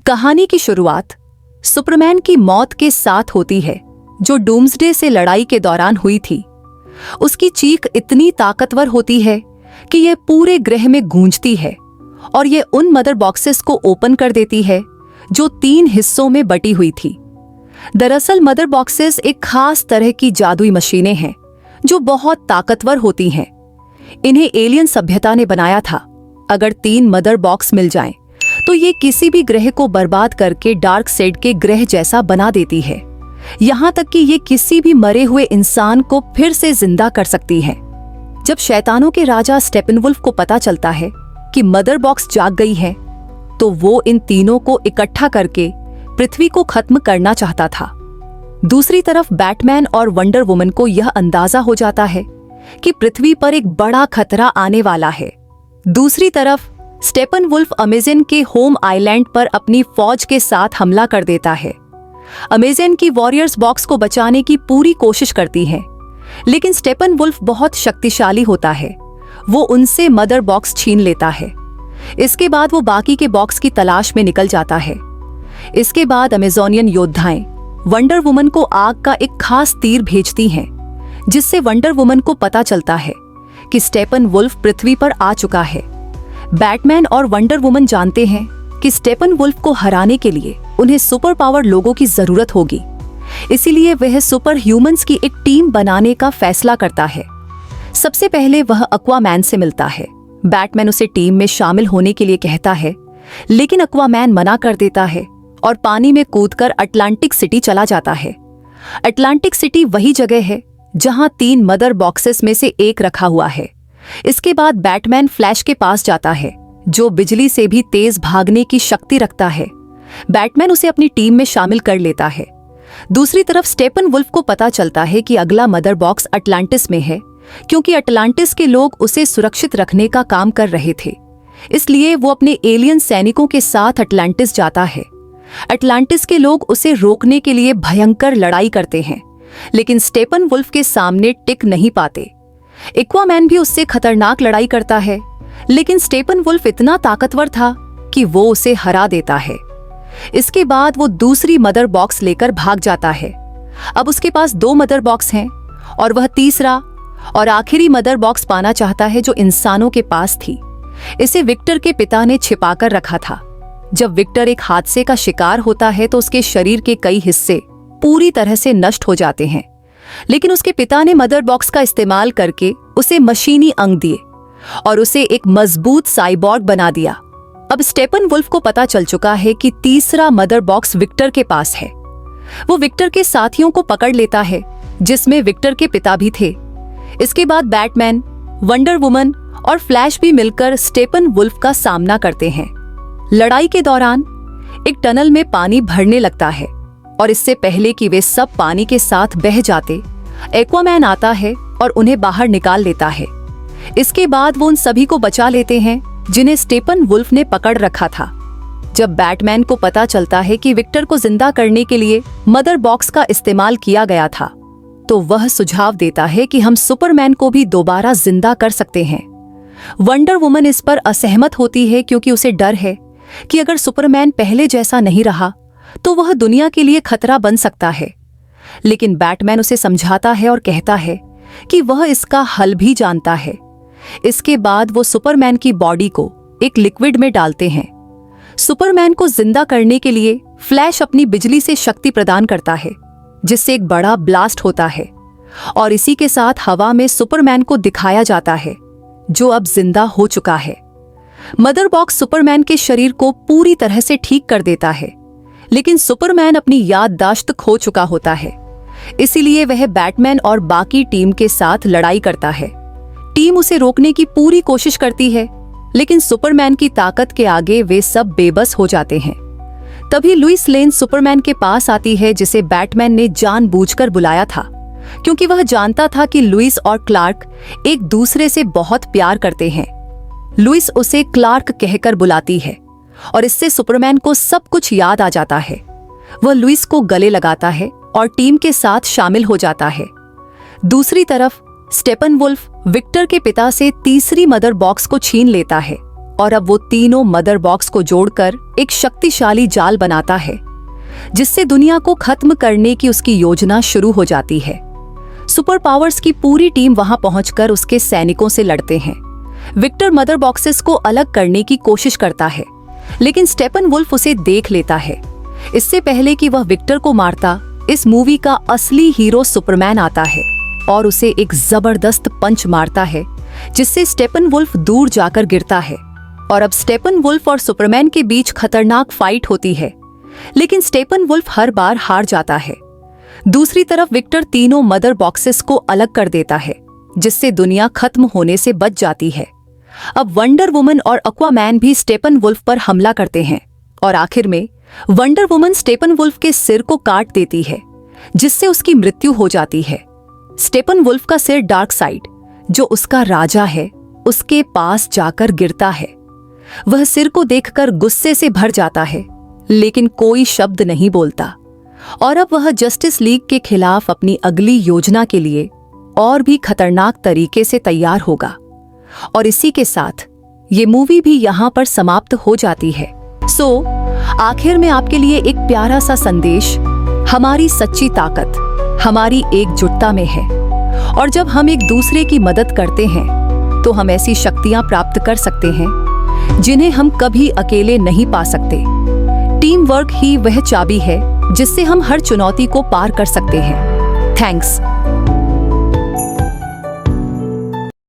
कहानी की शुरुआत सुपरमैन की मौत के साथ होती है, जो डूम्सडे से लड़ाई के दौरान हुई थी। उसकी चीख इतनी ताकतवर होती है कि यह पूरे ग्रह में गूंजती है और यह उन मदर बॉक्सेस को ओपन कर देती है जो 3 हिस्सों में बटी हुई थी। दरअसल मदर बॉक्सेस एक खास तरह की जादुई मशीनें हैं जो बहुत ताकतवर होती हैं। इन्हें एलियन सभ्यता ने बनाया था। अगर 3 मदर बॉक्स मिल जाएं, तो ये किसी भी ग्रह को बर्बाद करके डार्क साइड के ग्रह जैसा बना देती है। यहाँ तक कि ये किसी भी मरे हुए इंसान को फिर से जिंदा कर सकती है। जब शैतानों के राजा स्टेपनवुल्फ को पता चलता है कि मदर बॉक्स जाग गई है, तो वो इन तीनों को इकट्ठा करके पृथ्वी को खत्म करना चाहता था। दूसरी तरफ बैटमैन और वंडर वुमन को यह अंदाजा हो जाता है कि पृथ्वी पर एक बड़ा खतरा आने वाला है। दूसरी तरफ स्टेपनवुल्फ अमेज़न के होम आइलैंड पर अपनी फौज के साथ हमला कर देता है। अमेज़न की वॉरियर्स बॉक्स को बचाने की पूरी कोशिश करती हैं, लेकिन स्टेपनवुल्फ बहुत शक्तिशाली होता है। वो उनसे मदर बॉक्स छीन लेता है। इसके बाद वो बाकी के बॉक्स की तलाश में निकल जाता है। इसके बाद अमेज़ोनियन योद्धाएं वंडर वुमन को आग का एक खास तीर भेजती हैं, जिससे वंडर वुमन को पता चलता है कि स्टेपनवुल्फ पृथ्वी पर आ चुका है। बैटमैन और वंडर वुमन जानते हैं कि स्टेपनवुल्फ को हराने के लिए उन्हें सुपर पावर लोगों की जरूरत होगी। इसीलिए वह सुपर ह्यूमंस की एक टीम बनाने का फैसला करता है। सबसे पहले वह एक्वामैन से मिलता है। बैटमैन उसे टीम में शामिल होने के लिए कहता है, लेकिन एक्वामैन मना कर देता है और पानी में कूदकर अटलांटिक सिटी चला जाता है। अटलांटिक सिटी वही जगह है जहां 3 मदर बॉक्सेस में से एक रखा हुआ है। इसके बाद बैटमैन फ्लैश के पास जाता है, जो बिजली से भी तेज भागने की शक्ति रखता है। बैटमैन उसे अपनी टीम में शामिल कर लेता है। दूसरी तरफ स्टेपनवुल्फ को पता चलता है कि अगला मदर बॉक्स अटलांटिस में है, क्योंकि अटलांटिस के लोग उसे सुरक्षित रखने का काम कर रहे थे। इसलिए वो अपने एलियन सैनिकों के साथ अटलांटिस जाता है। अटलांटिस के लोग उसे रोकने के लिए भयंकर लड़ाई करते हैं, लेकिन स्टेपनवुल्फ के सामने टिक नहीं पाते। एक्वामैन भी उससे खतरनाक लड़ाई करता है, लेकिन स्टेपनवुल्फ इतना ताकतवर था कि वो उसे हरा देता है। इसके बाद वो दूसरी मदर बॉक्स लेकर भाग जाता है। अब उसके पास 2 मदर बॉक्स हैं और वह तीसरा और आखिरी मदर बॉक्स पाना चाहता है, जो इंसानों के पास थी। इसे विक्टर के पिता ने छिपाकर रखा था। जब विक्टर एक हादसे का शिकार होता है तो उसके शरीर के कई हिस्से पूरी तरह से नष्ट हो जाते हैं, लेकिन उसके पिता ने मदर बॉक्स का इस्तेमाल करके उसे मशीनी अंग दिए और उसे एक मजबूत साइबॉर्ग बना दिया। अब स्टेपनवुल्फ को पता चल चुका है कि तीसरा मदर बॉक्स विक्टर के पास है। वो विक्टर के साथियों को पकड़ लेता है, जिसमें विक्टर के पिता भी थे। इसके बाद बैटमैन, वंडर वुमन और फ्लैश भी मिलकर स्टेपनवुल्फ का सामना करते हैं। लड़ाई के दौरान एक टनल में पानी भरने लगता है और इससे पहले कि वे सब पानी के साथ बह जाते, एक्वामैन आता है और उन्हें बाहर निकाल लेता है। इसके बाद वो उन सभी को बचा लेते हैं जिन्हें स्टेपनवुल्फ ने पकड़ रखा था। जब बैटमैन को पता चलता है कि विक्टर को जिंदा करने के लिए मदर बॉक्स का इस्तेमाल किया गया था, तो वह सुझाव देता है कि हम सुपरमैन को भी दोबारा जिंदा कर सकते हैं। वंडर वुमन इस पर असहमत होती है, क्योंकि उसे डर है कि अगर सुपरमैन पहले जैसा नहीं रहा तो वह दुनिया के लिए खतरा बन सकता है। लेकिन बैटमैन उसे समझाता है और कहता है कि वह इसका हल भी जानता है। इसके बाद वो सुपरमैन की बॉडी को एक लिक्विड में डालते हैं। सुपरमैन को जिंदा करने के लिए फ्लैश अपनी बिजली से शक्ति प्रदान करता है, जिससे एक बड़ा ब्लास्ट होता है और इसी के साथ हवा में सुपरमैन को दिखाया जाता है, जो अब जिंदा हो चुका है। मदर बॉक्स सुपरमैन के शरीर को पूरी तरह से ठीक कर देता है, लेकिन सुपरमैन अपनी याददाश्त खो चुका होता है। इसीलिए वह बैटमैन और बाकी टीम के साथ लड़ाई करता है। टीम उसे रोकने की पूरी कोशिश करती है, लेकिन सुपरमैन की ताकत के आगे वे सब बेबस हो जाते हैं। तभी लुइस लेन सुपरमैन के पास आती है, जिसे बैटमैन ने जानबूझकर बुलाया था, क्योंकि वह जानता था कि लुइस और क्लार्क एक दूसरे से बहुत प्यार करते हैं। लुइस उसे क्लार्क कहकर बुलाती है और इससे सुपरमैन को सब कुछ याद आ जाता है। वह लुइस को गले लगाता है और टीम के साथ शामिल हो जाता है। दूसरी तरफ स्टेपनवुल्फ विक्टर के पिता से तीसरी मदर बॉक्स को छीन लेता है और अब वो तीनों मदर बॉक्स को जोड़कर एक शक्तिशाली जाल बनाता है, जिससे दुनिया को खत्म करने की उसकी योजना शुरू हो जाती है। सुपर पावर्स की पूरी टीम वहां पहुंचकर उसके सैनिकों से लड़ते हैं। विक्टर मदर बॉक्सेस को अलग करने की कोशिश करता है, लेकिन स्टेपनवुल्फ उसे देख लेता है। इससे पहले कि वह विक्टर को मारता, इस मूवी का असली हीरो सुपरमैन आता है और उसे एक जबरदस्त पंच मारता है, जिससे स्टेपनवुल्फ दूर जाकर गिरता है। और अब स्टेपनवुल्फ और सुपरमैन के बीच खतरनाक फाइट होती है, लेकिन स्टेपनवुल्फ हर बार हार जाता है। दूसरी तरफ विक्टर तीनों मदर बॉक्सेस को अलग कर देता है, जिससे दुनिया खत्म होने से बच जाती है। अब वंडर वुमन और एक्वामैन भी स्टेपनवुल्फ पर हमला करते हैं और आखिर में वंडर वुमन स्टेपनवुल्फ के सिर को काट देती है, जिससे उसकी मृत्यु हो जाती है। स्टेपनवुल्फ का सिर डार्कसाइड, जो उसका राजा है, उसके पास जाकर गिरता है। वह सिर को देखकर गुस्से से भर जाता है, लेकिन कोई शब्द नहीं बोलता। और अब वह जस्टिस लीग के खिलाफ अपनी अगली योजना के लिए और भी खतरनाक तरीके से तैयार होगा। और इसी के साथ ये मूवी भी यहाँ पर समाप्त हो जाती है। आखिर में आपके लिए एक प्यारा सा संदेश, हमारी सच्ची ताकत हमारी एकजुटता में है, और जब हम एक दूसरे की मदद करते हैं तो हम ऐसी शक्तियां प्राप्त कर सकते हैं जिन्हें हम कभी अकेले नहीं पा सकते। टीम वर्क ही वह चाबी है जिससे हम हर चुनौती को पार कर सकते हैं। थैंक्स।